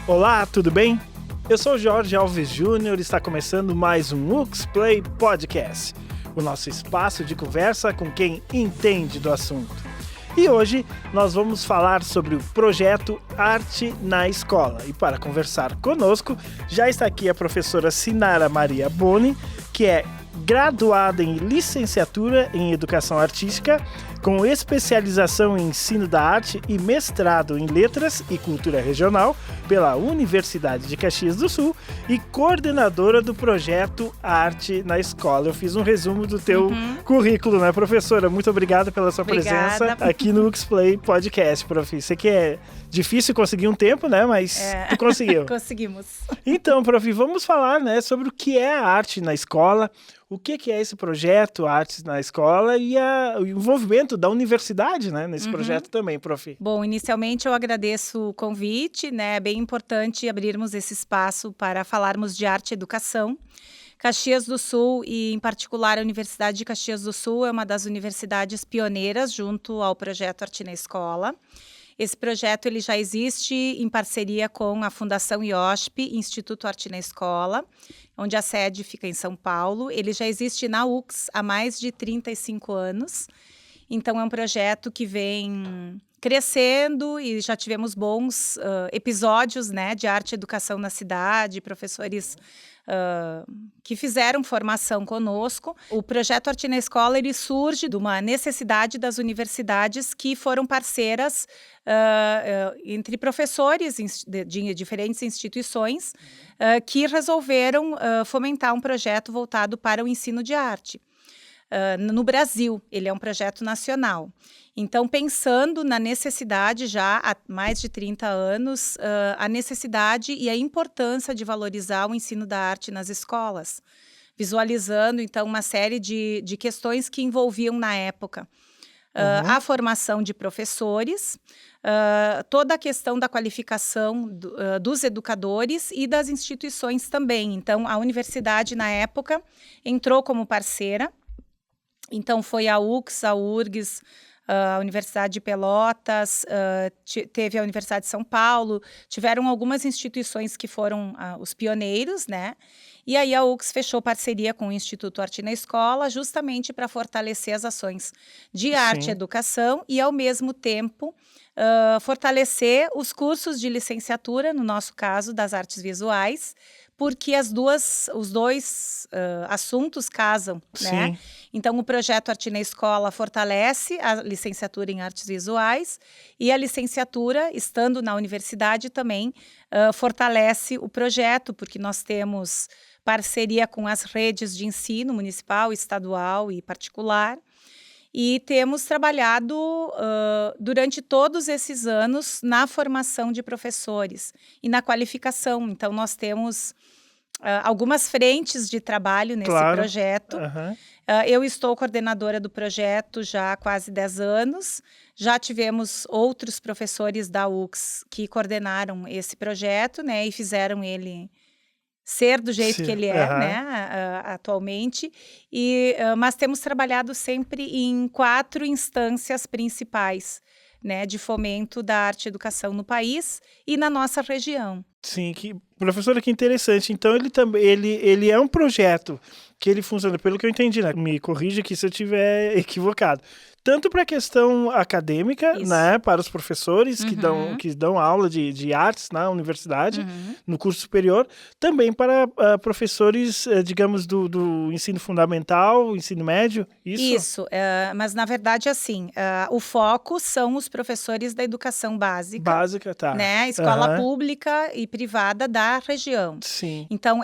Olá, tudo bem? Eu sou Jorge Alves Júnior e está começando mais um UX Play Podcast, o nosso espaço de conversa com quem entende do assunto. E hoje nós vamos falar sobre o projeto Arte na Escola. E para conversar conosco, já está aqui a professora Sinara Maria Boni, que é graduada em licenciatura em Educação Artística, com especialização em Ensino da Arte e mestrado em Letras e Cultura Regional pela Universidade de Caxias do Sul e coordenadora do projeto Arte na Escola. Eu fiz um resumo do teu currículo, né, professora? Muito obrigada pela sua presença aqui no UX Play Podcast, prof. Sei que é difícil conseguir um tempo, né, mas tu conseguiu. Conseguimos. Então, prof, vamos falar, né, sobre o que é a arte na escola, o que é esse projeto Artes na Escola e o envolvimento da universidade, né, nesse projeto também, prof. Bom, inicialmente eu agradeço o convite, né? É bem importante abrirmos esse espaço para falarmos de arte e educação. Caxias do Sul e, em particular, a Universidade de Caxias do Sul é uma das universidades pioneiras junto ao projeto Arte na Escola. Esse projeto ele já existe em parceria com a Fundação IOSP, Instituto Arte na Escola, onde a sede fica em São Paulo. Ele já existe na UX há mais de 35 anos. Então, é um projeto que vem crescendo e já tivemos bons episódios, né, de arte e educação na cidade, professores que fizeram formação conosco. O projeto Arte na Escola ele surge de uma necessidade das universidades que foram parceiras entre professores de diferentes instituições que resolveram fomentar um projeto voltado para o ensino de arte. No Brasil, ele é um projeto nacional. Então, pensando na necessidade já há mais de 30 anos, a necessidade e a importância de valorizar o ensino da arte nas escolas, visualizando, então, uma série de questões que envolviam, na época, a formação de professores, toda a questão da qualificação dos educadores e das instituições também. Então, a universidade, na época, entrou como parceira. Então, foi a UX, a URGS, a Universidade de Pelotas, teve a Universidade de São Paulo, tiveram algumas instituições que foram os pioneiros, né? E aí a UX fechou parceria com o Instituto Arte na Escola, justamente para fortalecer as ações de arte e educação e, ao mesmo tempo, fortalecer os cursos de licenciatura, no nosso caso, das artes visuais, porque os dois assuntos casam, né? Então, o projeto Arte na Escola fortalece a licenciatura em artes visuais e a licenciatura, estando na universidade, também fortalece o projeto, porque nós temos parceria com as redes de ensino municipal, estadual e particular. E temos trabalhado durante todos esses anos na formação de professores e na qualificação. Então, nós temos algumas frentes de trabalho nesse projeto. Eu estou coordenadora do projeto já há quase 10 anos. Já tivemos outros professores da UX que coordenaram esse projeto, né, e fizeram ele ser do jeito que ele é, né, atualmente. Mas temos trabalhado sempre em 4 instâncias principais, né, de fomento da arte e educação no país e na nossa região. Sim, professora, que interessante. Então, ele é um projeto que ele funciona, pelo que eu entendi, né? Me corrija aqui se eu estiver equivocado. Tanto para a questão acadêmica, né, para os professores que dão aula de artes na universidade, no curso superior, também para professores, digamos, do ensino fundamental, ensino médio, isso? Mas na verdade, assim, o foco são os professores da educação básica. Básica, tá. Né, escola pública e privada da região. Sim. Então,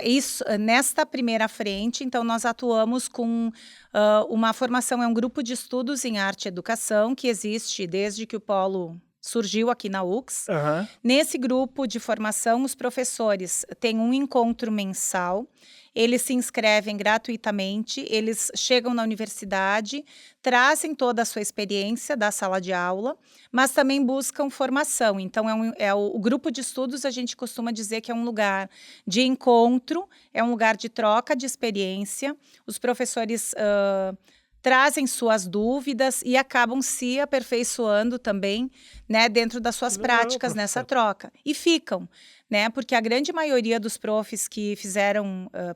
nesta primeira frente, então, nós atuamos com uma formação, é um grupo de estudos em arte e educação que existe desde que o polo surgiu aqui na UX. Nesse grupo de formação, os professores têm um encontro mensal, eles se inscrevem gratuitamente, eles chegam na universidade, trazem toda a sua experiência da sala de aula, mas também buscam formação. Então, o grupo de estudos, a gente costuma dizer que é um lugar de encontro, é um lugar de troca de experiência. Os professores trazem suas dúvidas e acabam se aperfeiçoando também, né, dentro das suas práticas nessa troca. E ficam, né, porque a grande maioria dos profs que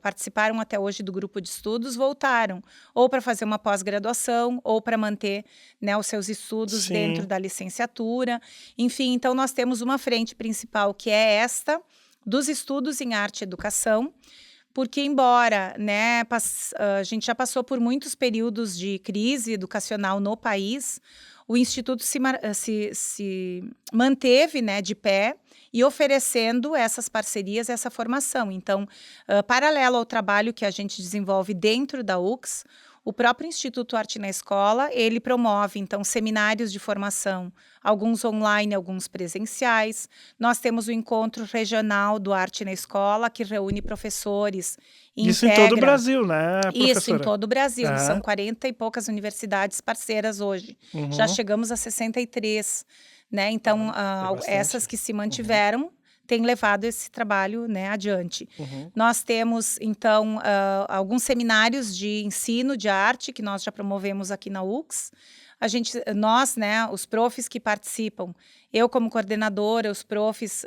participaram até hoje do grupo de estudos voltaram, ou para fazer uma pós-graduação, ou para manter, né, os seus estudos dentro da licenciatura. Enfim, então nós temos uma frente principal que é esta, dos estudos em arte e educação, porque embora, né, a gente já passou por muitos períodos de crise educacional no país, o Instituto se manteve, né, de pé e oferecendo essas parcerias, essa formação. Então, paralelo ao trabalho que a gente desenvolve dentro da UX, o próprio Instituto Arte na Escola, ele promove, então, seminários de formação, alguns online, alguns presenciais. Nós temos o encontro regional do Arte na Escola, que reúne professores e Isso integra... em todo o Brasil, né, professora? Isso, em todo o Brasil. São 40 e poucas universidades parceiras hoje. Já chegamos a 63, né? Então, essas que se mantiveram têm levado esse trabalho, né, adiante. Nós temos, então, alguns seminários de ensino de arte que nós já promovemos aqui na UX. Nós, né, os profs que participam, eu como coordenadora, os profs,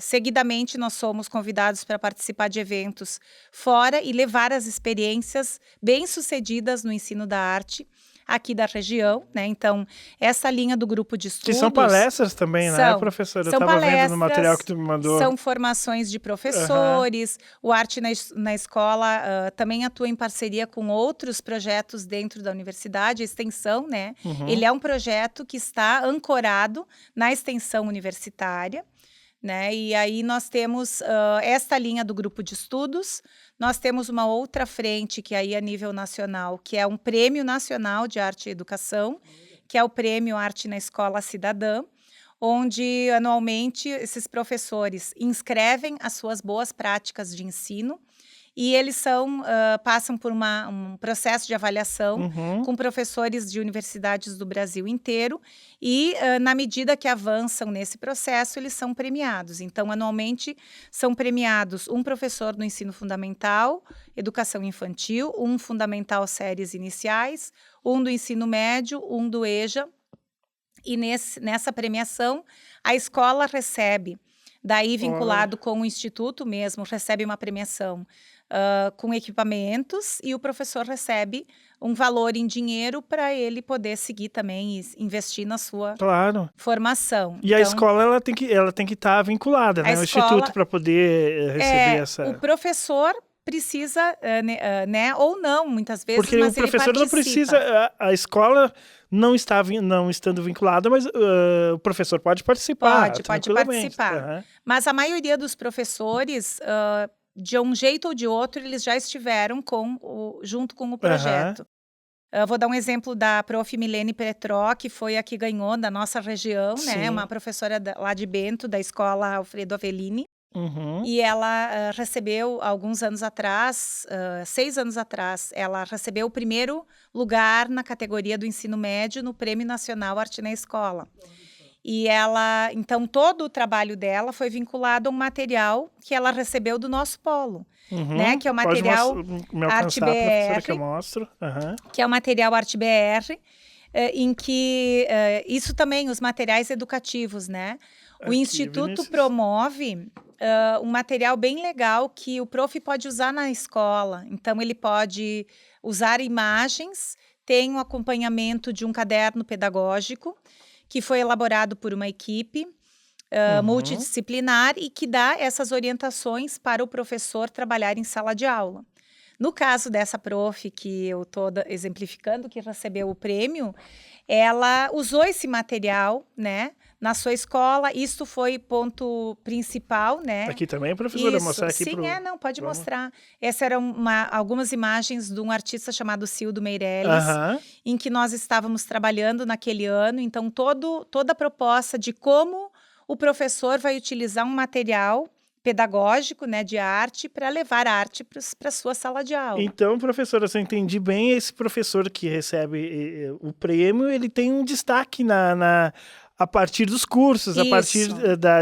seguidamente nós somos convidados para participar de eventos fora e levar as experiências bem-sucedidas no ensino da arte aqui da região, né? Então, essa linha do grupo de estudos... Que são palestras também, né, professora? Eu estava vendo no material que tu me mandou. São formações de professores, o Arte na Escola também atua em parceria com outros projetos dentro da universidade, a extensão, né? Ele é um projeto que está ancorado na extensão universitária, né? E aí nós temos esta linha do grupo de estudos, nós temos uma outra frente que aí é a nível nacional, que é um Prêmio Nacional de Arte e Educação, que é o Prêmio Arte na Escola Cidadã, onde anualmente esses professores inscrevem as suas boas práticas de ensino e eles passam por um processo de avaliação com professores de universidades do Brasil inteiro e, na medida que avançam nesse processo, eles são premiados. Então, anualmente, são premiados um professor no ensino fundamental, educação infantil, um fundamental séries iniciais, um do ensino médio, um do EJA. E nessa premiação, a escola recebe, daí vinculado com o instituto mesmo, recebe uma premiação com equipamentos e o professor recebe um valor em dinheiro para ele poder seguir também e investir na sua formação. E então, a escola ela tem que estar vinculada, né, ao instituto para poder receber essa... O professor precisa, né, ou não, muitas vezes, porque mas o professor não precisa, a escola não estando vinculada, mas o professor pode participar. Pode participar. Mas a maioria dos professores... de um jeito ou de outro, eles já estiveram junto com o projeto. Vou dar um exemplo da prof. Milene Petró, que foi a que ganhou da nossa região, né? Uma professora lá de Bento, da escola Alfredo Avellini. E ela recebeu, alguns anos atrás, 6 anos atrás, ela recebeu o primeiro lugar na categoria do ensino médio no Prêmio Nacional Arte na Escola. E então, todo o trabalho dela foi vinculado a um material que ela recebeu do nosso polo, né? Que é o material Arte BR, que eu mostro. Que é o material Arte BR, em que, isso também, os materiais educativos, né? O Instituto promove um material bem legal que o prof pode usar na escola. Então, ele pode usar imagens, tem um acompanhamento de um caderno pedagógico, que foi elaborado por uma equipe multidisciplinar e que dá essas orientações para o professor trabalhar em sala de aula. No caso dessa prof que eu estou exemplificando, que recebeu o prêmio, ela usou esse material, né, na sua escola. Isso foi ponto principal, né? Aqui também, professora, mostrar aqui sim, não, pode mostrar. Essas eram algumas imagens de um artista chamado Cildo Meirelles, em que nós estávamos trabalhando naquele ano. Então, toda a proposta de como o professor vai utilizar um material pedagógico, né, de arte, para levar arte para a sua sala de aula. Então, professora, se eu entendi bem, esse professor que recebe o prêmio, ele tem um destaque a partir dos cursos, a partir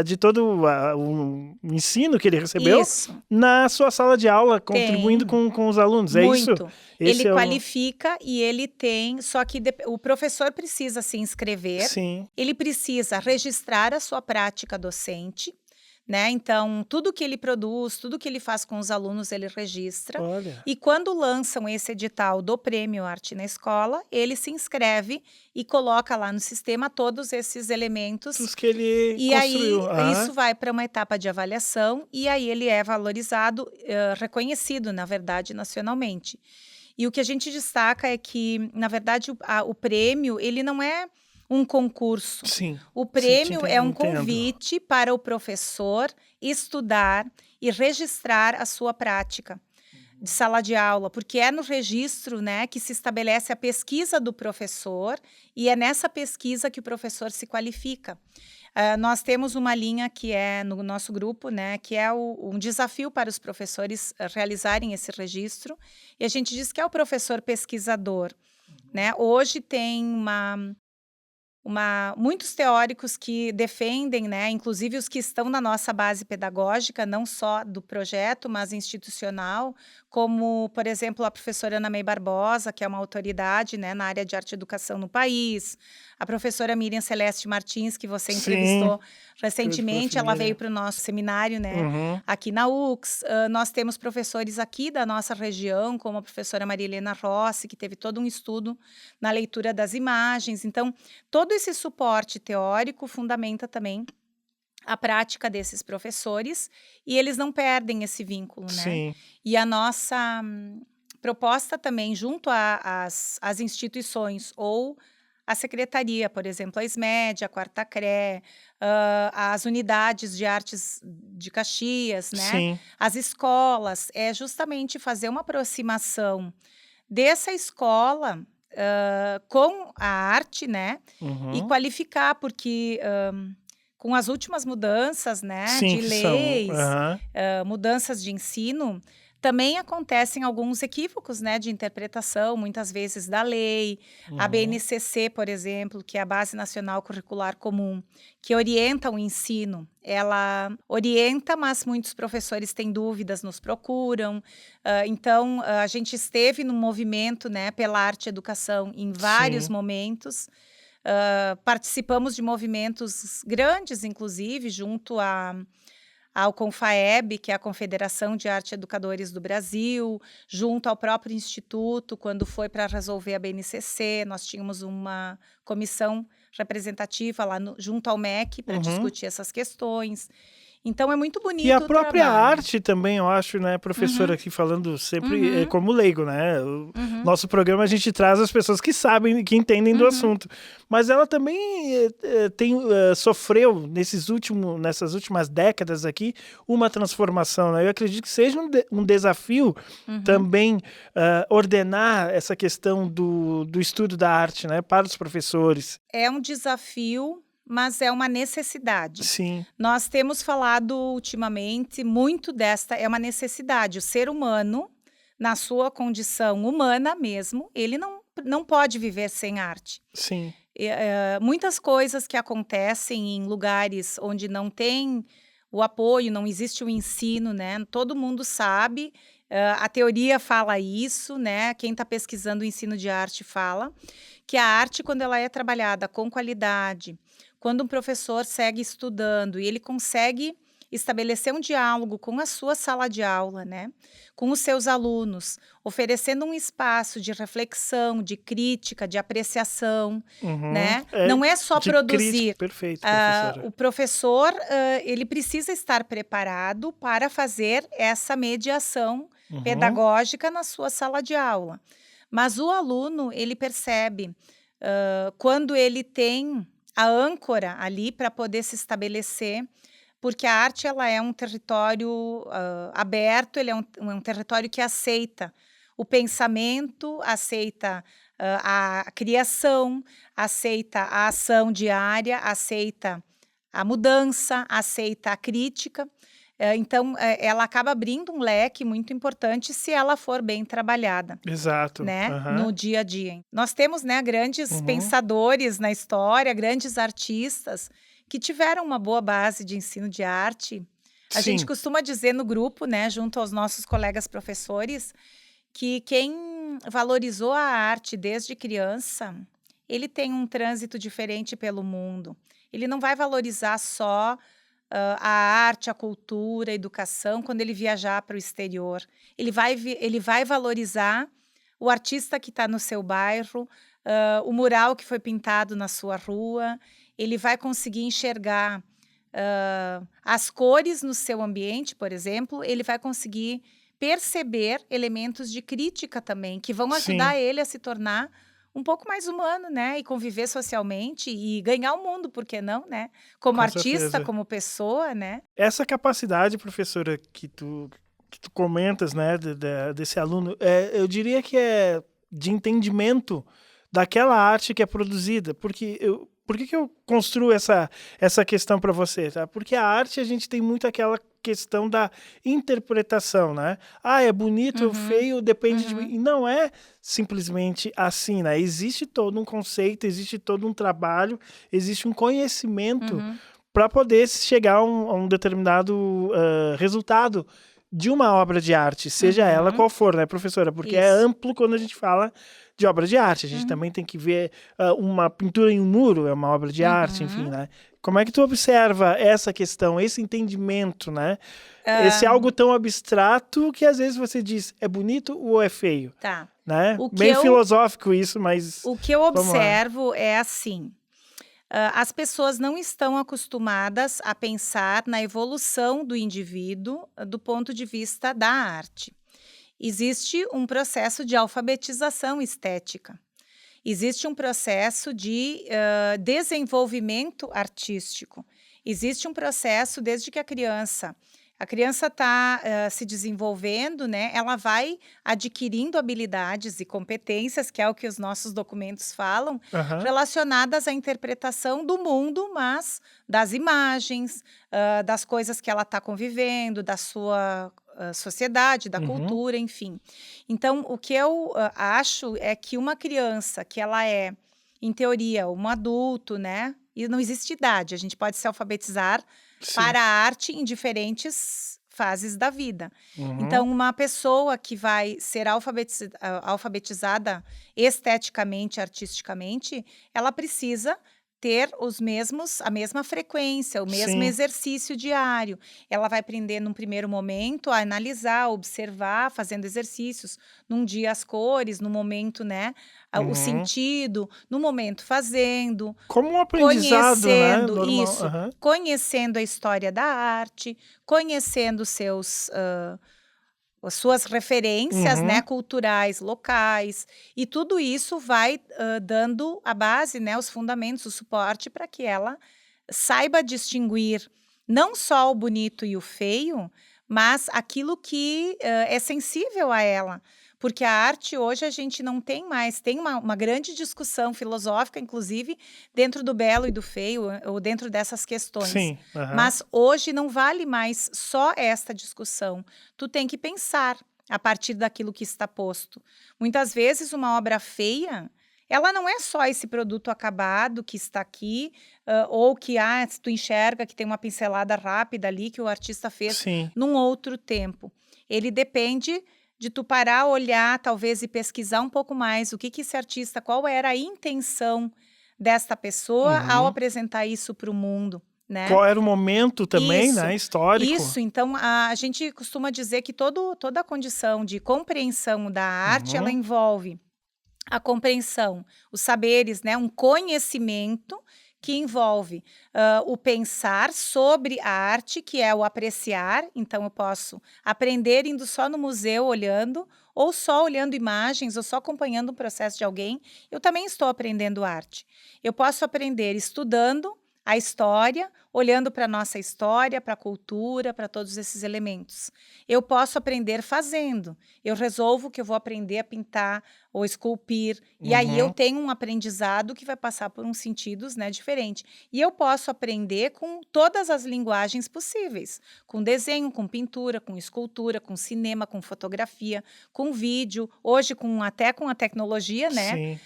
de todo o ensino que ele recebeu na sua sala de aula, contribuindo com os alunos. É isso? Ele qualifica e ele tem, só que o professor precisa se inscrever, ele precisa registrar a sua prática docente, né? Então, tudo que ele produz, tudo que ele faz com os alunos, ele registra. Olha. E quando lançam esse edital do Prêmio Arte na Escola, ele se inscreve e coloca lá no sistema todos esses elementos. Os que ele construiu. Aí, isso vai para uma etapa de avaliação e aí ele é valorizado, reconhecido, na verdade, nacionalmente. E o que a gente destaca é que, na verdade, o prêmio, ele não é um concurso. Sim. O prêmio é um convite para o professor estudar e registrar a sua prática de sala de aula, porque é no registro, né, que se estabelece a pesquisa do professor e é nessa pesquisa que o professor se qualifica. Nós temos uma linha que é no nosso grupo, né, que é um desafio para os professores realizarem esse registro, e a gente diz que é o professor pesquisador, né? Hoje tem muitos teóricos que defendem, né, inclusive os que estão na nossa base pedagógica, não só do projeto, mas institucional, como, por exemplo, a professora Ana May Barbosa, que é uma autoridade, né, na área de arte e educação no país, a professora Miriam Celeste Martins, que você entrevistou recentemente, ela veio para o nosso seminário, né, aqui na UX. Nós temos professores aqui da nossa região, como a professora Maria Helena Rossi, que teve todo um estudo na leitura das imagens. Então, todo esse suporte teórico fundamenta também a prática desses professores e eles não perdem esse vínculo, né? Sim. E a nossa proposta também, junto às instituições ou a secretaria, por exemplo, a SMED, a Quarta CRE, as unidades de artes de Caxias, né? Sim. As escolas, é justamente fazer uma aproximação dessa escola com a arte, né? E qualificar, porque com as últimas mudanças, né, de leis, mudanças de ensino, também acontecem alguns equívocos, né, de interpretação, muitas vezes da lei. A BNCC, por exemplo, que é a Base Nacional Curricular Comum, que orienta o ensino, ela orienta, mas muitos professores têm dúvidas, nos procuram. Então, a gente esteve no movimento, né, pela arte e educação em vários momentos. Participamos de movimentos grandes, inclusive, junto ao Confaeb, que é a Confederação de Arte Educadores do Brasil, junto ao próprio Instituto, quando foi para resolver a BNCC, nós tínhamos uma comissão representativa lá junto ao MEC para discutir essas questões. Então, é muito bonito. E a própria arte também, eu acho, né, professora, aqui falando sempre como leigo, né? Nosso programa a gente traz as pessoas que sabem, que entendem do assunto. Mas ela também sofreu, nessas últimas décadas aqui, uma transformação, né? Eu acredito que seja um desafio também ordenar essa questão do estudo da arte, né, para os professores. É um desafio, mas é uma necessidade. Sim. Nós temos falado ultimamente muito é uma necessidade. O ser humano, na sua condição humana mesmo, ele não pode viver sem arte. Sim. Muitas coisas que acontecem em lugares onde não tem o apoio, não existe o ensino, né? Todo mundo sabe, a teoria fala isso, né? Quem está pesquisando o ensino de arte fala que a arte, quando ela é trabalhada com qualidade, quando um professor segue estudando e ele consegue estabelecer um diálogo com a sua sala de aula, né, com os seus alunos, oferecendo um espaço de reflexão, de crítica, de apreciação, né? Não é só produzir. Crítica. Perfeito, professora. O professor, ele precisa estar preparado para fazer essa mediação pedagógica na sua sala de aula. Mas o aluno, ele percebe quando ele tem a âncora ali para poder se estabelecer, porque a arte ela é um território aberto, ele é um território que aceita o pensamento, aceita a criação, aceita a ação diária, aceita a mudança, aceita a crítica. Então, ela acaba abrindo um leque muito importante se ela for bem trabalhada, Exato. né, Aham. no dia a dia. Nós temos, né, grandes Uhum. pensadores na história, grandes artistas que tiveram uma boa base de ensino de arte. A gente Sim. costuma dizer no grupo, né, junto aos nossos colegas professores, que quem valorizou a arte desde criança, ele tem um trânsito diferente pelo mundo. Ele não vai valorizar só a arte, a cultura, a educação quando ele viajar para o exterior. Ele vai valorizar o artista que está no seu bairro, o mural que foi pintado na sua rua. Ele vai conseguir enxergar as cores no seu ambiente, por exemplo. Ele vai conseguir perceber elementos de crítica também, que vão ajudar Sim. ele a se tornar um pouco mais humano, né? E conviver socialmente e ganhar o mundo, por que não, né? Como Com artista, certeza. como pessoa, né? Essa capacidade, professora, que tu comentas, né, desse aluno, eu diria que é de entendimento daquela arte que é produzida, porque por que eu construo essa questão para você, tá? Porque a arte a gente tem muito aquela questão da interpretação, né? Ah, é bonito ou Uhum, feio, depende de mim. uhum, E não é simplesmente assim, né? Existe todo um conceito, existe todo um trabalho, existe um conhecimento uhum. para poder chegar a um determinado resultado de uma obra de arte, seja ela Uhum. qual for, né, professora? Porque é Isso. amplo quando a gente fala de obra de arte. A gente Uhum, também tem que ver uma pintura em um muro, é uma obra de arte, enfim, uhum. né? Como é que tu observa essa questão, esse entendimento, né? Esse Ah, algo tão abstrato que às vezes você diz, é bonito ou é feio, tá. né? O que Meio eu, filosófico isso, mas o que eu vamos lá. observo é assim. As pessoas não estão acostumadas a pensar na evolução do indivíduo do ponto de vista da arte. Existe um processo de alfabetização estética. Existe um processo de desenvolvimento artístico. Existe um processo desde que a criança está se desenvolvendo, né? Ela vai adquirindo habilidades e competências, que é o que os nossos documentos falam, Aham. relacionadas à interpretação do mundo, mas das imagens, das coisas que ela está convivendo, da sua sociedade, da Uhum. cultura, enfim. Então, o que eu acho é que uma criança que ela é, em teoria, um adulto, né? E não existe idade, a gente pode se alfabetizar Sim. para a arte em diferentes fases da vida. Uhum. Então, uma pessoa que vai ser alfabetizada esteticamente, artisticamente, ela precisa ter a mesma frequência, o mesmo Sim. exercício diário. Ela vai aprender num primeiro momento a analisar, observar, fazendo exercícios, num dia as cores, no momento, né, o Uhum. sentido, no momento fazendo, Como um aprendizado, né, conhecendo normal. isso, Aham. conhecendo a história da arte, conhecendo as suas referências, né, Uhum. culturais locais, e tudo isso vai dando a base, né, os fundamentos, o suporte para que ela saiba distinguir não só o bonito e o feio, mas aquilo que é sensível a ela. Porque a arte hoje a gente não tem mais, tem uma grande discussão filosófica, inclusive, dentro do belo e do feio, ou dentro dessas questões. Sim. Aham. Mas hoje não vale mais só esta discussão. Tu tem que pensar a partir daquilo que está posto. Muitas vezes uma obra feia, ela não é só esse produto acabado que está aqui, ou que se tu enxerga que tem uma pincelada rápida ali que o artista fez Sim. num outro tempo. Ele depende de tu parar, olhar, talvez e pesquisar um pouco mais o que esse artista, qual era a intenção desta pessoa ao Uhum. apresentar isso para o mundo, né? Qual era o momento também, Isso, né, histórico? isso. Então, a gente costuma dizer que toda a condição de compreensão da arte, ela Uhum. envolve a compreensão, os saberes, né, um conhecimento que envolve o pensar sobre a arte, que é o apreciar. Então, eu posso aprender indo só no museu olhando, ou só olhando imagens, ou só acompanhando um processo de alguém. Eu também estou aprendendo arte. Eu posso aprender estudando, a história, olhando para a nossa história, para a cultura, para todos esses elementos. Eu posso aprender fazendo. Eu resolvo que eu vou aprender a pintar ou esculpir. E aí eu Uhum. tenho um aprendizado que vai passar por uns sentidos, né, diferentes. E eu posso aprender com todas as linguagens possíveis. Com desenho, com pintura, com escultura, com cinema, com fotografia, com vídeo. Hoje, até com a tecnologia, né? Sim,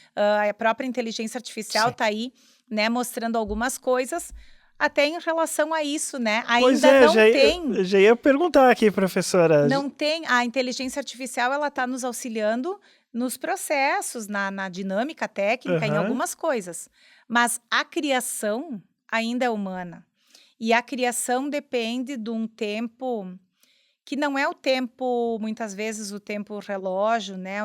A própria inteligência artificial sim. está aí, né, mostrando algumas coisas, até em relação a isso, né? Pois Ainda é, não tem, eu já ia perguntar aqui, professora. não tem, a inteligência artificial ela está nos auxiliando nos processos, na dinâmica técnica, em Aham, algumas coisas, mas a criação ainda é humana. E a criação depende de um tempo que não é o tempo, muitas vezes, o tempo relógio, né,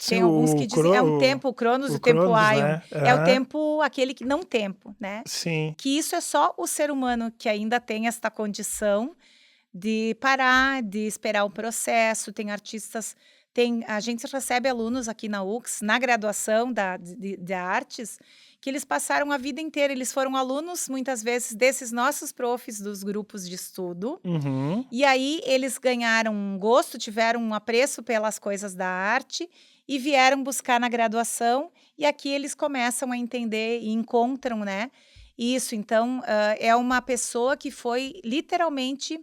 sim, tem alguns que dizem é um tempo Cronos e o o tempo Cronos, Aion, né? é o Aham, tempo aquele que não tempo, né, sim. que isso é só o ser humano que ainda tem esta condição de parar, de esperar o processo. Tem artistas, a gente recebe alunos aqui na UX, na graduação de artes, que eles passaram a vida inteira, eles foram alunos, muitas vezes, desses nossos profs dos grupos de estudo, Uhum. e aí eles ganharam um gosto, tiveram um apreço pelas coisas da arte e vieram buscar na graduação, e aqui eles começam a entender e encontram, né, isso. Então, é uma pessoa que foi literalmente,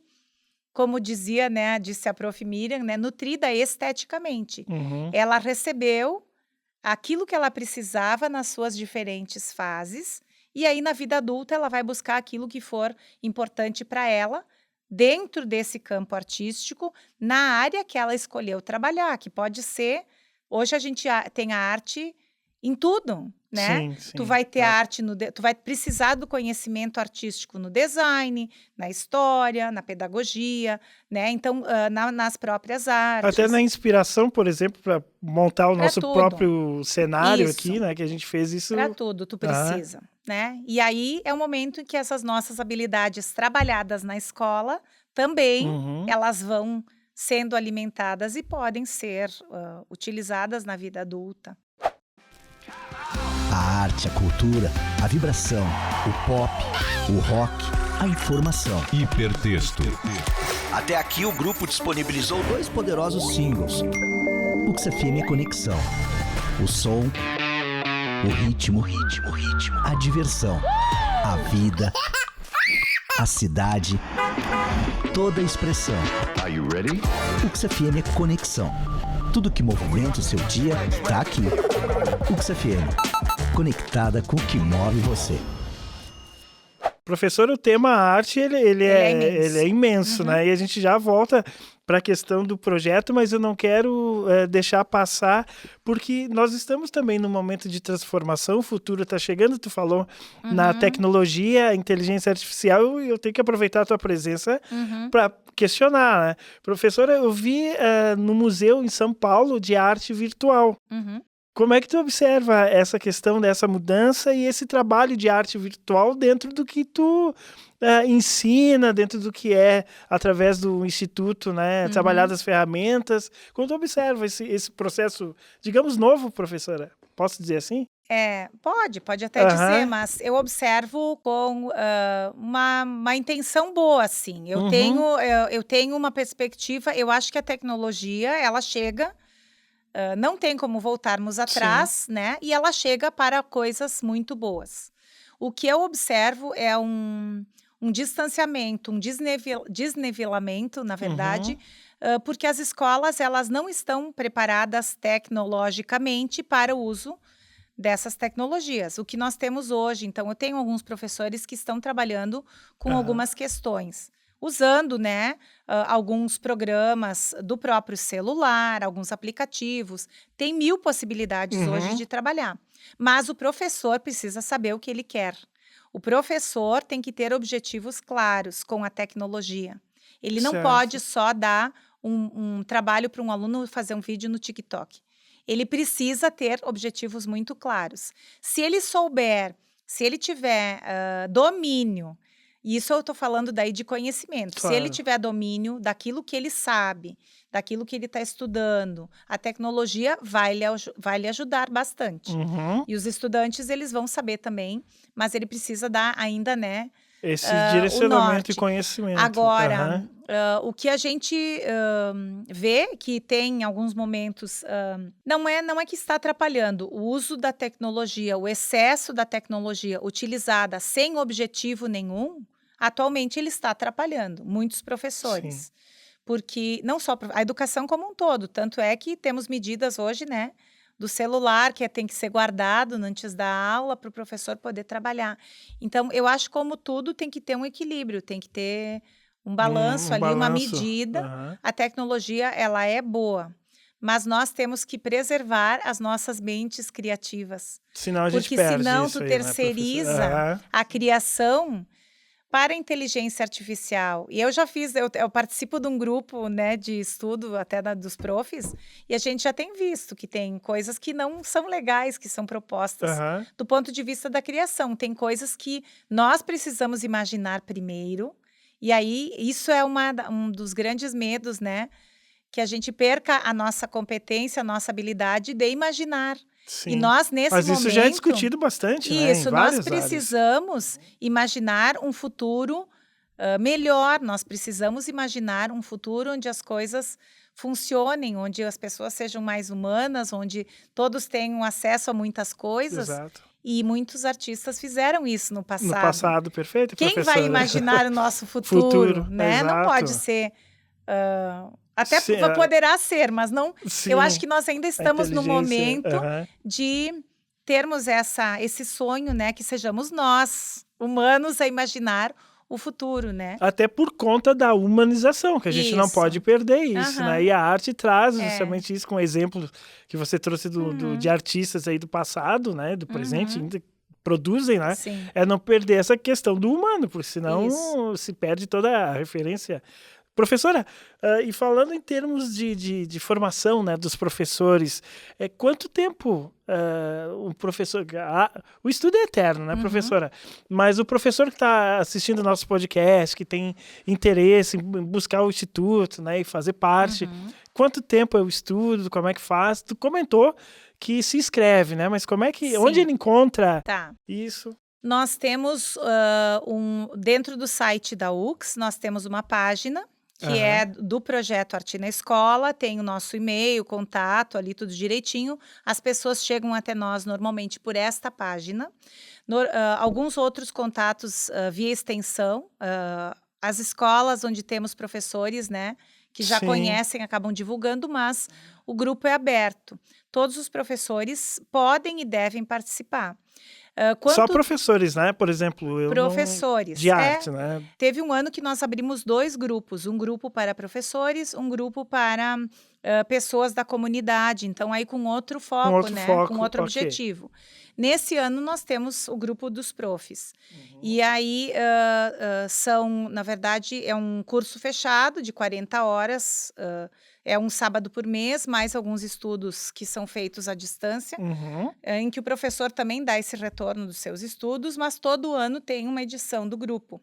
como dizia, né, disse a prof. Miriam, né, nutrida esteticamente. Uhum. Ela recebeu aquilo que ela precisava nas suas diferentes fases, e aí na vida adulta ela vai buscar aquilo que for importante para ela, dentro desse campo artístico, na área que ela escolheu trabalhar, que pode ser, hoje a gente tem a arte em tudo, né? Sim, Tu sim. vai ter a arte tu vai precisar do conhecimento artístico no design, na história, na pedagogia, né? Então, nas próprias Até na artes, inspiração, por exemplo, para montar o para nosso tudo. próprio cenário aqui, Isso. né? Que a gente fez Para isso. tudo tu Aham. precisa, né. E aí é o momento em que essas nossas habilidades trabalhadas na escola, também Uhum. elas vão sendo alimentadas e podem ser, utilizadas na vida adulta. A arte, a cultura, a vibração, o pop, o rock, a informação. Hipertexto. Até aqui o grupo disponibilizou 2 poderosos singles. Ux FM Conexão. O som, o ritmo, a diversão, a vida, a cidade, toda a expressão. Are you ready? Ux FM Conexão. Tudo que movimenta o seu dia tá aqui. Ux FM. Conectada com o que move você. Professor, o tema arte, ele é imenso. ele é imenso, Uhum. né? E a gente já volta para a questão do projeto, mas eu não quero deixar passar, porque nós estamos também num momento de transformação, o futuro está chegando, tu falou na Uhum. tecnologia, inteligência artificial, e eu tenho que aproveitar a tua presença Uhum. para questionar, né? Professora, eu vi no museu em São Paulo de arte virtual. Uhum. Como é que tu observa essa questão dessa mudança e esse trabalho de arte virtual dentro do que tu ensina, dentro do que é através do instituto, né? Trabalhar das ferramentas. Como tu observa esse processo, digamos, novo, professora? Posso dizer assim? Pode até dizer, Aham. mas eu observo com, uma intenção boa, assim. Uhum. Eu tenho uma perspectiva, eu acho que a tecnologia, ela chega, não tem como voltarmos atrás, né, e ela chega para coisas muito boas. O que eu observo é um distanciamento, um desnivelamento, na verdade, Uhum. porque as escolas, elas não estão preparadas tecnologicamente para o uso dessas tecnologias, o que nós temos hoje. Então, eu tenho alguns professores que estão trabalhando com Aham. algumas questões, usando, né, alguns programas do próprio celular, alguns aplicativos. Tem 1000 possibilidades hoje Uhum. de trabalhar, mas o professor precisa saber o que ele quer. O professor tem que ter objetivos claros com a tecnologia. Ele não pode Certo. só dar um trabalho para um aluno fazer um vídeo no TikTok. Ele precisa ter objetivos muito claros. Se ele souber, se ele tiver domínio Isso eu estou falando daí de conhecimento. Se ele Claro. tiver domínio daquilo que ele sabe, daquilo que ele está estudando, a tecnologia vai lhe ajudar bastante. Uhum. E os estudantes, eles vão saber também, mas ele precisa dar ainda, né, Esse o direcionamento e norte. conhecimento. Agora, Aham. o que a gente vê que tem em alguns momentos, não é que está atrapalhando o uso da tecnologia, o excesso da tecnologia utilizada sem objetivo nenhum, atualmente ele está atrapalhando muitos professores. Sim. Porque não só a educação como um todo, tanto é que temos medidas hoje, né, do celular, que tem que ser guardado antes da aula para o professor poder trabalhar. Então, eu acho que como tudo tem que ter um equilíbrio, tem que ter um balanço Um ali, uma balanço. medida. Aham. A tecnologia, ela é boa, mas nós temos que preservar as nossas mentes criativas. Senão a gente Porque perde senão isso tu aí, né, professor? terceiriza Aham. a criação para a inteligência artificial. E eu já fiz, eu participo de um grupo, né, de estudo até dos profs, e a gente já tem visto que tem coisas que não são legais, que são propostas Aham. do ponto de vista da criação. Tem coisas que nós precisamos imaginar primeiro, e aí isso é um dos grandes medos, né, que a gente perca a nossa competência, a nossa habilidade de imaginar. E Sim. nós, nesse Mas momento... isso já é discutido bastante, né? Em Isso, nós várias áreas. precisamos imaginar um futuro melhor, nós precisamos imaginar um futuro onde as coisas funcionem, onde as pessoas sejam mais humanas, onde todos tenham acesso a muitas coisas. Exato. E muitos artistas fizeram isso no passado. No passado, perfeito, Quem professora. vai imaginar o nosso futuro, Futuro, né? Não exato. pode ser... até Sim, poderá ser, mas não... Sim, Eu acho que nós ainda a estamos no inteligência, momento aham. de termos esse sonho, né? Que sejamos nós, humanos, a imaginar o futuro, né? Até por conta da humanização, que a gente não Isso. pode perder isso, Aham. né? E a arte traz É. justamente isso, com exemplos que você trouxe de artistas aí do passado, né? Do presente, ainda produzem, né? Sim. É não perder essa questão do humano, porque senão Isso. se perde toda a referência. Professora, e falando em termos de formação, né, dos professores, quanto tempo um professor... o estudo é eterno, né, professora? Mas o professor que está assistindo o nosso podcast, que tem interesse em buscar o instituto, né, e fazer parte, quanto tempo é o estudo, como é que faz? Tu comentou que se inscreve, né? Mas como é que... Sim. Onde ele encontra Tá. isso? Nós temos dentro do site da UX, nós temos uma página que é do projeto Arte na Escola, tem o nosso e-mail, contato ali, tudo direitinho. As pessoas chegam até nós normalmente por esta página. Alguns outros contatos via extensão, as escolas onde temos professores, né, que já Sim. conhecem, acabam divulgando, mas o grupo é aberto. Todos os professores podem e devem participar. Só professores, né? Por exemplo, eu Professores. de arte, né? Teve um ano que nós abrimos 2 grupos, um grupo para professores, um grupo para pessoas da comunidade, então aí com outro foco, outro né? foco, Com outro ok. objetivo. Nesse ano nós temos o grupo dos profs. E aí são, na verdade, é um curso fechado de 40 horas, é um sábado por mês, mais alguns estudos que são feitos à distância, em que o professor também dá esse retorno dos seus estudos, mas todo ano tem uma edição do grupo.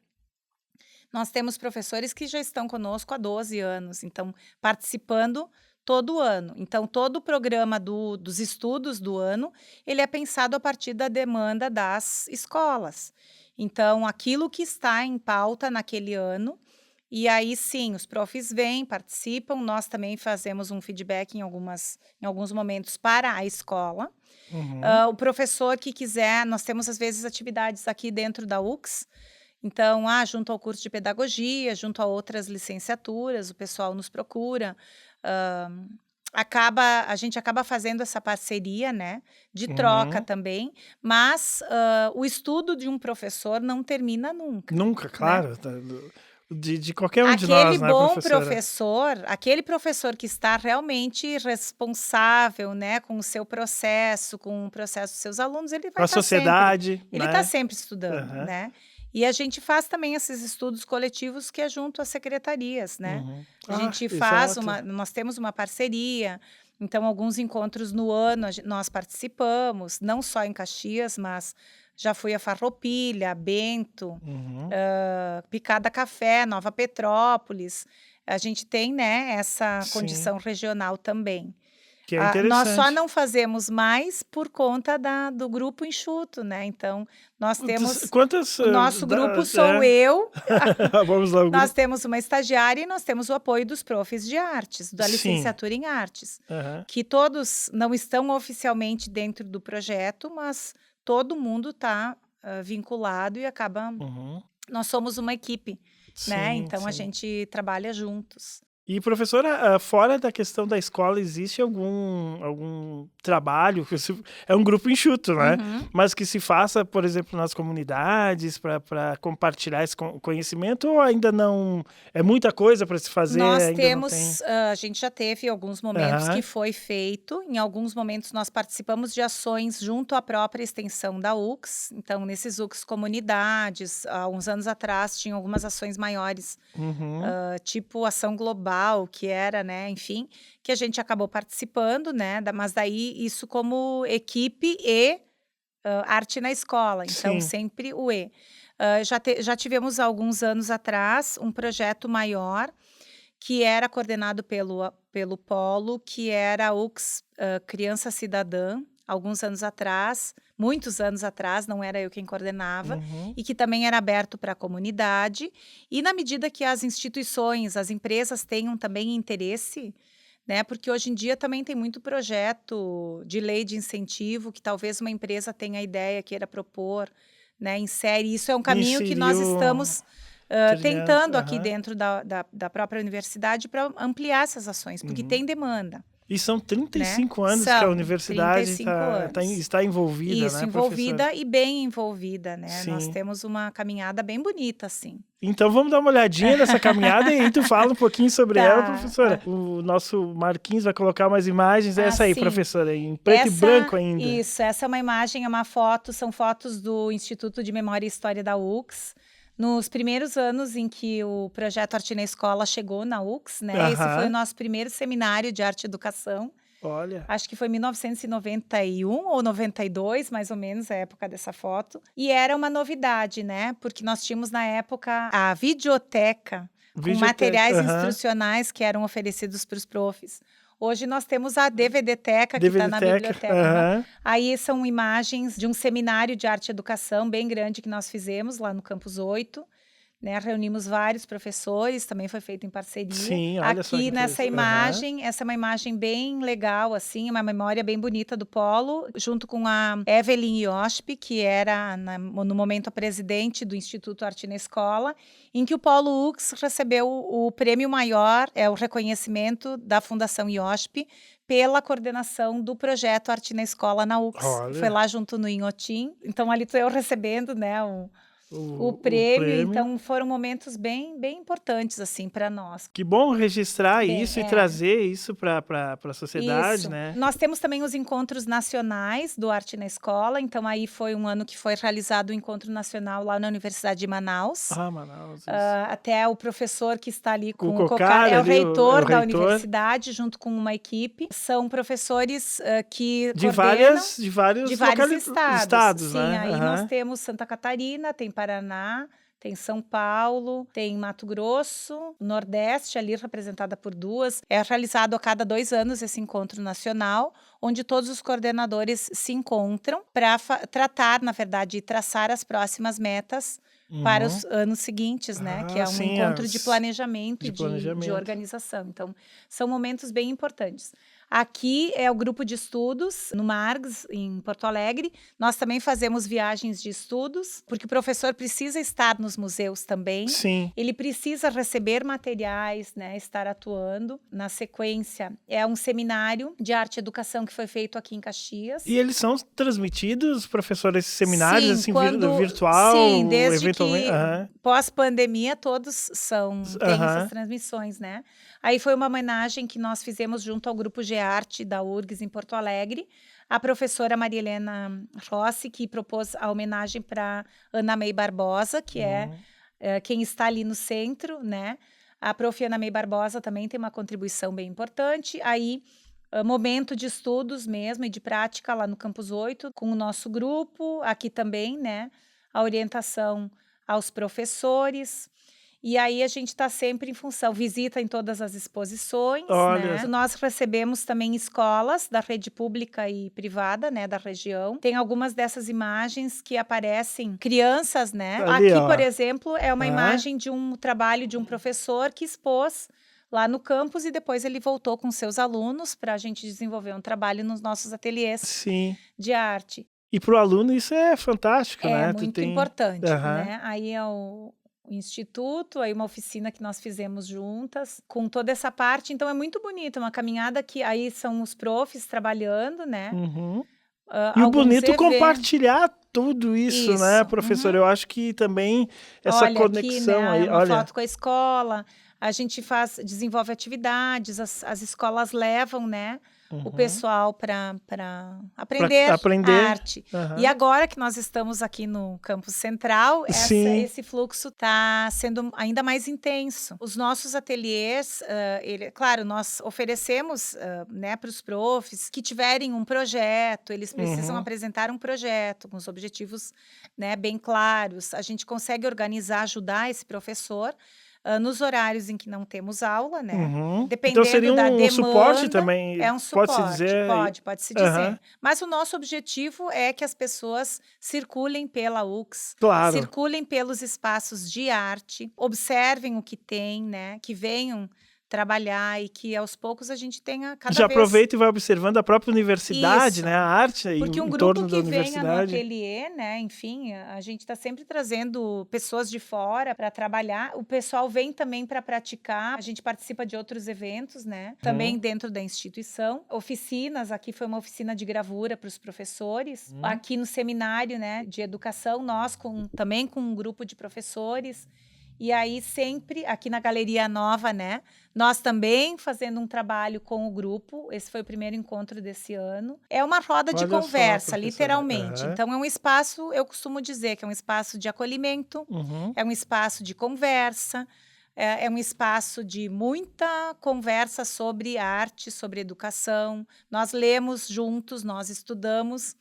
Nós temos professores que já estão conosco há 12 anos, então participando todo ano. Então, todo o programa dos estudos do ano, ele é pensado a partir da demanda das escolas. Então, aquilo que está em pauta naquele ano, e aí sim, os profs vêm, participam, nós também fazemos um feedback em alguns momentos para a escola. O professor que quiser, nós temos às vezes atividades aqui dentro da UX, então, junto ao curso de pedagogia, junto a outras licenciaturas, o pessoal nos procura, a gente acaba fazendo essa parceria, né, de troca também, mas o estudo de um professor não termina nunca. Nunca, claro. Né? De qualquer um de Aquele nós, né, bom professora? professor, aquele professor que está realmente responsável, né, com o seu processo, com o processo dos seus alunos, ele vai Com a estar sociedade, sempre, ele né? está sempre estudando, né? E a gente faz também esses estudos coletivos que é junto às secretarias, né? A gente faz exato. nós temos uma parceria, então alguns encontros no ano nós participamos, não só em Caxias, mas Já fui a Farroupilha, Bento, Uhum. Picada Café, Nova Petrópolis. A gente tem, né, essa Sim. condição regional também. Que é Nós só interessante. não fazemos mais por conta do grupo enxuto, né? Então, nós temos Quantas... o nosso grupo sou eu, Vamos lá, o nós grupo. temos uma estagiária e nós temos o apoio dos profs de artes, da Sim. licenciatura em artes, Aham. que todos não estão oficialmente dentro do projeto, mas todo mundo está vinculado e acaba... Uhum. Nós somos uma equipe, né? Sim, Então, a sim. gente trabalha juntos. E, professora, fora da questão da escola, existe algum trabalho? É um grupo enxuto, né? Uhum. Mas que se faça, por exemplo, nas comunidades para compartilhar esse conhecimento, ou ainda não... É muita coisa para se fazer, Nós ainda não tem... temos, a gente já teve alguns momentos Aham. que foi feito, em alguns momentos nós participamos de ações junto à própria extensão da UX, então nesses UX comunidades, há uns anos atrás tinham algumas ações maiores, Uhum. tipo ação global, que era, né, enfim, que a gente acabou participando, né, mas daí isso como equipe e arte na escola, então Sim. sempre o E. Já tivemos alguns anos atrás um projeto maior que era coordenado pelo Polo, que era a UX Criança Cidadã, alguns anos atrás, muitos anos atrás, não era eu quem coordenava, Uhum. e que também era aberto para a comunidade. E na medida que as instituições, as empresas tenham também interesse, né? Porque hoje em dia também tem muito projeto de lei de incentivo que talvez uma empresa tenha a ideia, queira propor, né? Insere. Isso é um caminho que nós Inseriu estamos trilhando, tentando aqui aham. dentro da própria universidade para ampliar essas ações, porque Uhum. tem demanda. E são 35 Né? anos que a São universidade 35 anos. está envolvida, Isso, né, envolvida professora? e bem envolvida, né? Nós Sim. temos uma caminhada bem bonita, assim. Então vamos dar uma olhadinha nessa caminhada e aí tu fala um pouquinho sobre ela, Tá. professora. O nosso Marquinhos vai colocar umas imagens. Essa aí, sim. professora, em preto e branco ainda. Isso, essa é uma imagem, é uma foto, são fotos do Instituto de Memória e História da UX. Nos primeiros anos em que o projeto Arte na Escola chegou na UX, né? Esse foi o nosso primeiro seminário de arte e educação. Olha. Acho que foi 1991 ou 92, mais ou menos, a época dessa foto. E era uma novidade, né? Porque nós tínhamos, na época, a videoteca com materiais instrucionais que eram oferecidos para os profs. Hoje nós temos a DVD-teca, que está na biblioteca. Aí são imagens de um seminário de arte e educação bem grande que nós fizemos lá no Campus 8. Né, reunimos vários professores, também foi feito em parceria. Sim, olha só aqui nessa imagem, essa é uma imagem bem legal, assim, uma memória bem bonita do Polo, junto com a Evelyn Iosp, que era no momento a presidente do Instituto Arte na Escola, em que o Polo UX recebeu o prêmio maior, o reconhecimento da Fundação Iosp, pela coordenação do projeto Arte na Escola na UX. Olha. Foi lá junto no Inhotim. Então ali estou eu recebendo, né, o prêmio, então foram momentos bem importantes assim para nós. Que bom registrar isso e trazer isso para a sociedade, isso. né? Nós temos também os encontros nacionais do Arte na Escola, então aí foi um ano que foi realizado o encontro nacional lá na Universidade de Manaus. Manaus. Até o professor que está ali com o Cocar, é o reitor da universidade, junto com uma equipe. São professores que de coordenam vários estados, sim, né? aí nós temos Santa Catarina, tem Paraná, tem São Paulo, tem Mato Grosso, Nordeste, ali representada por duas. É realizado a cada 2 anos esse encontro nacional, onde todos os coordenadores se encontram para tratar, na verdade, e traçar as próximas metas para os anos seguintes, né? Que é um encontro de planejamento e de organização. Então, são momentos bem importantes. Aqui é o grupo de estudos, no Margs, em Porto Alegre. Nós também fazemos viagens de estudos, porque o professor precisa estar nos museus também. Sim. Ele precisa receber materiais, né, estar atuando. Na sequência, é um seminário de arte e educação que foi feito aqui em Caxias. E eles são transmitidos, professor, esses seminários, sim, assim, virtual? Sim, desde eventualmente, que pós-pandemia todos têm essas transmissões, né? Aí foi uma homenagem que nós fizemos junto ao Grupo Gearte da URGS em Porto Alegre, a professora Maria Helena Rossi, que propôs a homenagem para Ana May Barbosa, que é quem está ali no centro, né? A prof. Ana May Barbosa também tem uma contribuição bem importante. Aí momento de estudos mesmo e de prática lá no Campus 8, com o nosso grupo, aqui também, né? A orientação aos professores. E aí a gente está sempre em função, visita em todas as exposições, Olha. né? Nós recebemos também escolas da rede pública e privada, né, da região. Tem algumas dessas imagens que aparecem crianças, né? Ali, Aqui, ó. por exemplo, é uma Ah. imagem de um trabalho de um professor que expôs lá no campus e depois ele voltou com seus alunos para a gente desenvolver um trabalho nos nossos ateliês Sim. de arte. E para o aluno isso é fantástico, né? É Tu muito tem- importante, Aham. né? Aí é o instituto, aí uma oficina que nós fizemos juntas, com toda essa parte. Então é muito bonito, uma caminhada que aí são os profs trabalhando, né? Uhum. Ah, E o alguns bonito eventos. compartilhar tudo isso, né, Isso, professor? uhum. Eu acho que também essa Olha, conexão aqui, né, aí, uma olha. foto com a escola, a gente desenvolve atividades, as escolas levam, né, o Uhum. pessoal para aprender aprender. a arte. Aham. E agora que nós estamos aqui no campus central, Sim. esse fluxo está sendo ainda mais intenso. Os nossos ateliês, claro, nós oferecemos né, para os profs que tiverem um projeto, eles precisam Uhum. apresentar um projeto com os objetivos, né, bem claros. A gente consegue organizar, ajudar esse professor nos horários em que não temos aula, né? Uhum. Dependendo Então seria da um demanda, suporte também, é um pode-se suporte, dizer. pode-se dizer. Aham. Mas o nosso objetivo é que as pessoas circulem pela UX, Claro. circulem pelos espaços de arte, observem o que tem, né? Que venham trabalhar e que aos poucos a gente tenha cada Já vez... aproveita e vai observando a própria universidade, Isso. né? A arte Porque um em grupo torno da que venha no universidade. ateliê, né? Enfim, a gente está sempre trazendo pessoas de fora para trabalhar. O pessoal vem também para praticar. A gente participa de outros eventos, né? Também dentro da instituição. Oficinas, aqui foi uma oficina de gravura para os professores. Aqui no seminário, né? De educação, nós também com um grupo de professores. E aí sempre, aqui na Galeria Nova, né? Nós também fazendo um trabalho com o grupo. Esse foi o primeiro encontro desse ano. É uma roda de Olha só, conversa, professora. literalmente. Aham. Então é um espaço, eu costumo dizer que é um espaço de acolhimento, Uhum. é um espaço de conversa, é um espaço de muita conversa sobre arte, sobre educação. Nós lemos juntos, nós estudamos.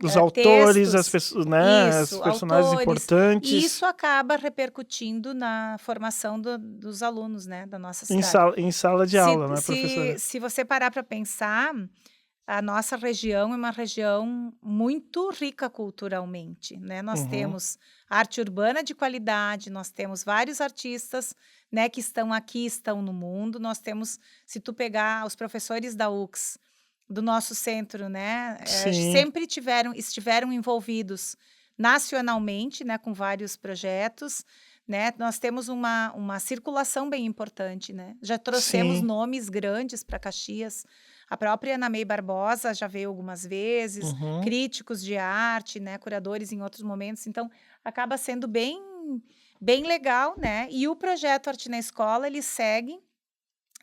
Os autores, Textos, as pessoas, né? isso, Os personagens autores, importantes. e isso acaba repercutindo na formação dos alunos, né, da nossa cidade. Em sala de aula, né, professora? Se você parar para pensar, a nossa região é uma região muito rica culturalmente, né? Nós temos arte urbana de qualidade, nós temos vários artistas, né, que estão aqui, estão no mundo. Nós temos, se tu pegar os professores da UX, do nosso centro, né, Sim. sempre estiveram envolvidos nacionalmente, né, com vários projetos, né. Nós temos uma circulação bem importante, né. Já trouxemos Sim. nomes grandes para Caxias. A própria Ana May Barbosa já veio algumas vezes, críticos de arte, né, curadores em outros momentos. Então, acaba sendo bem legal, né. E o projeto Arte na Escola, ele segue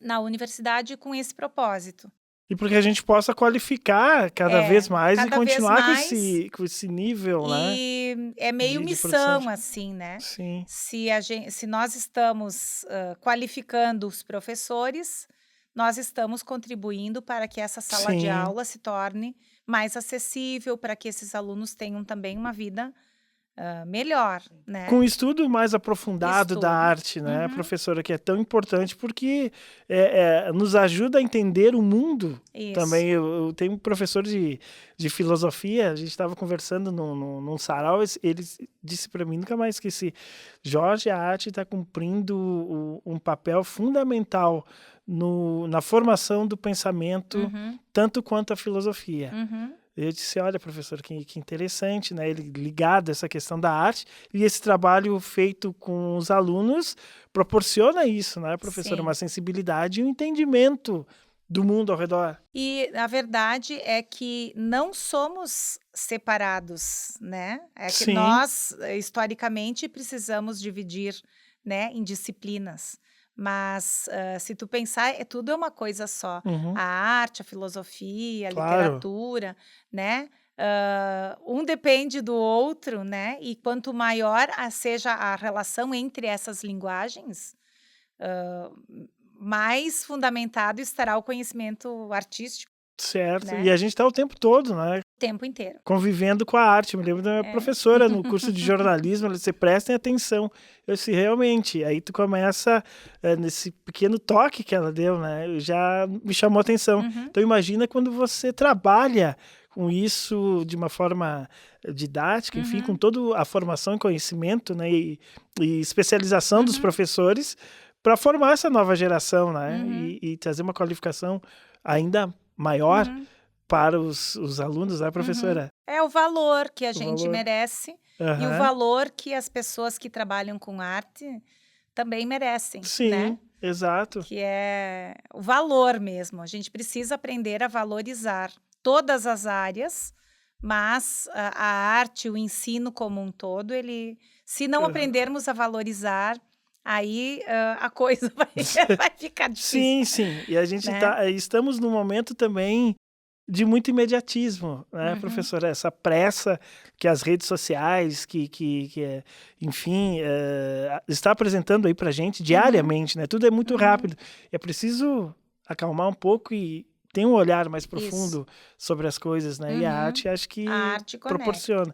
na universidade com esse propósito. E porque a gente possa qualificar cada vez mais e cada vez continuar mais. com esse nível, né? E é meio de missão, produção de- assim, né? Sim. Se nós estamos qualificando os professores, nós estamos contribuindo para que essa sala de Sim. aula se torne mais acessível, para que esses alunos tenham também uma vida melhor, né? Com o estudo mais aprofundado da Estudo. arte, né, professora, que é tão importante porque nos ajuda a entender o mundo. Isso. Também eu tenho um professor de filosofia, a gente estava conversando num sarau, ele disse para mim, nunca mais esqueci, Jorge, a arte está cumprindo um papel fundamental na formação do pensamento, tanto quanto a filosofia. Eu disse, olha, professor, que interessante, né? Ele ligado a essa questão da arte e esse trabalho feito com os alunos proporciona isso, né, professora? Sim. Uma sensibilidade e um entendimento do mundo ao redor. E a verdade é que não somos separados, né? É que Sim. nós, historicamente, precisamos dividir, né, em disciplinas. Mas, se tu pensar, tudo é uma coisa só. A arte, a filosofia, a Claro. literatura, né? Um depende do outro, né? E quanto maior seja a relação entre essas linguagens, mais fundamentado estará o conhecimento artístico, Certo. né? E a gente está o tempo todo, né? O tempo inteiro. Convivendo com a arte. Eu me lembro da minha professora no curso de jornalismo, ela disse, prestem atenção. Eu disse, realmente. Aí tu começa, nesse pequeno toque que ela deu, né? Já me chamou a atenção. Então imagina quando você trabalha com isso de uma forma didática, enfim, com toda a formação e conhecimento, né? E especialização dos professores para formar essa nova geração, né? E trazer uma qualificação ainda maior para os alunos, né, professora? É o valor que a gente valor. merece e o valor que as pessoas que trabalham com arte também merecem, Sim, né? exato. Que é o valor mesmo. A gente precisa aprender a valorizar todas as áreas, mas a arte, o ensino como um todo, se não aprendermos a valorizar, aí a coisa vai ficar difícil. Sim, sim. E a gente né? estamos num momento também de muito imediatismo, né, professora? Essa pressa que as redes sociais, enfim, está apresentando aí pra gente diariamente, né? Tudo é muito rápido. É preciso acalmar um pouco e ter um olhar mais profundo sobre as coisas, né? E a arte, acho que A arte proporciona.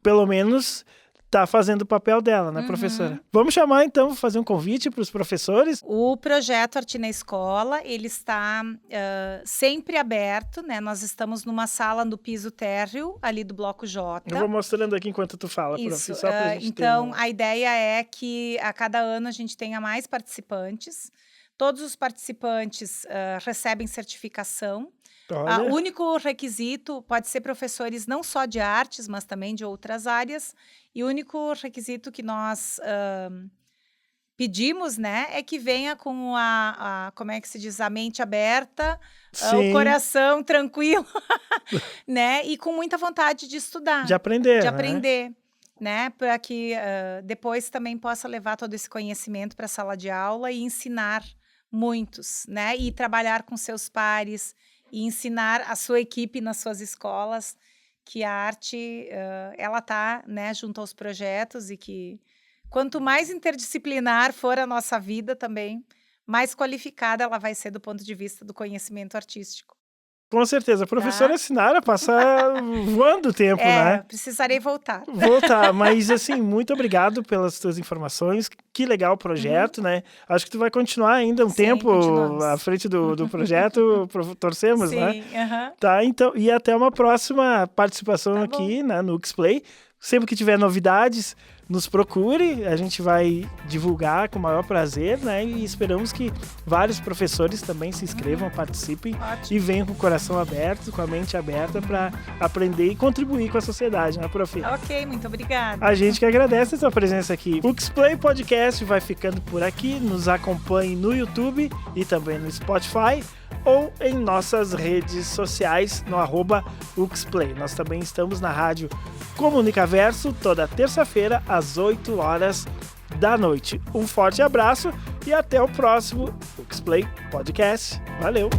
Pelo menos está fazendo o papel dela, né, professora? Vamos chamar, então, fazer um convite para os professores. O projeto Arte na Escola, ele está sempre aberto, né? Nós estamos numa sala no piso térreo, ali do Bloco J. Eu vou mostrando aqui enquanto tu fala, Isso. prof, só pra gente Então, a ideia é que a cada ano a gente tenha mais participantes. Todos os participantes recebem certificação. Olha. O único requisito pode ser professores não só de artes, mas também de outras áreas. E o único requisito que nós pedimos, né, é que venha com como é que se diz, a mente aberta, o coração tranquilo, né, e com muita vontade de estudar. De aprender, De né? aprender, né, para que depois também possa levar todo esse conhecimento para a sala de aula e ensinar muitos, né, e trabalhar com seus pares e ensinar a sua equipe nas suas escolas que a arte, ela está, né, junto aos projetos e que quanto mais interdisciplinar for a nossa vida também, mais qualificada ela vai ser do ponto de vista do conhecimento artístico. Com certeza. A professora Sinara passa voando o tempo, né? Precisarei voltar. Mas assim, muito obrigado pelas tuas informações. Que legal o projeto, né? Acho que tu vai continuar ainda um tempo continuamos. à frente do projeto, torcemos, né? Sim, Tá, então, e até uma próxima participação Tá aqui no X-Play. Sempre que tiver novidades, nos procure, a gente vai divulgar com o maior prazer, né? E esperamos que vários professores também se inscrevam, participem e venham com o coração aberto, com a mente aberta para aprender e contribuir com a sociedade, né, prof? Ok, muito obrigada. A gente que agradece a sua presença aqui. O X-Play Podcast vai ficando por aqui. Nos acompanhe no YouTube e também no Spotify ou em nossas redes sociais no @uxplay. Nós também estamos na rádio Comunicaverso toda terça-feira às 8 horas da noite. Um forte abraço e até o próximo X-Play Podcast. Valeu!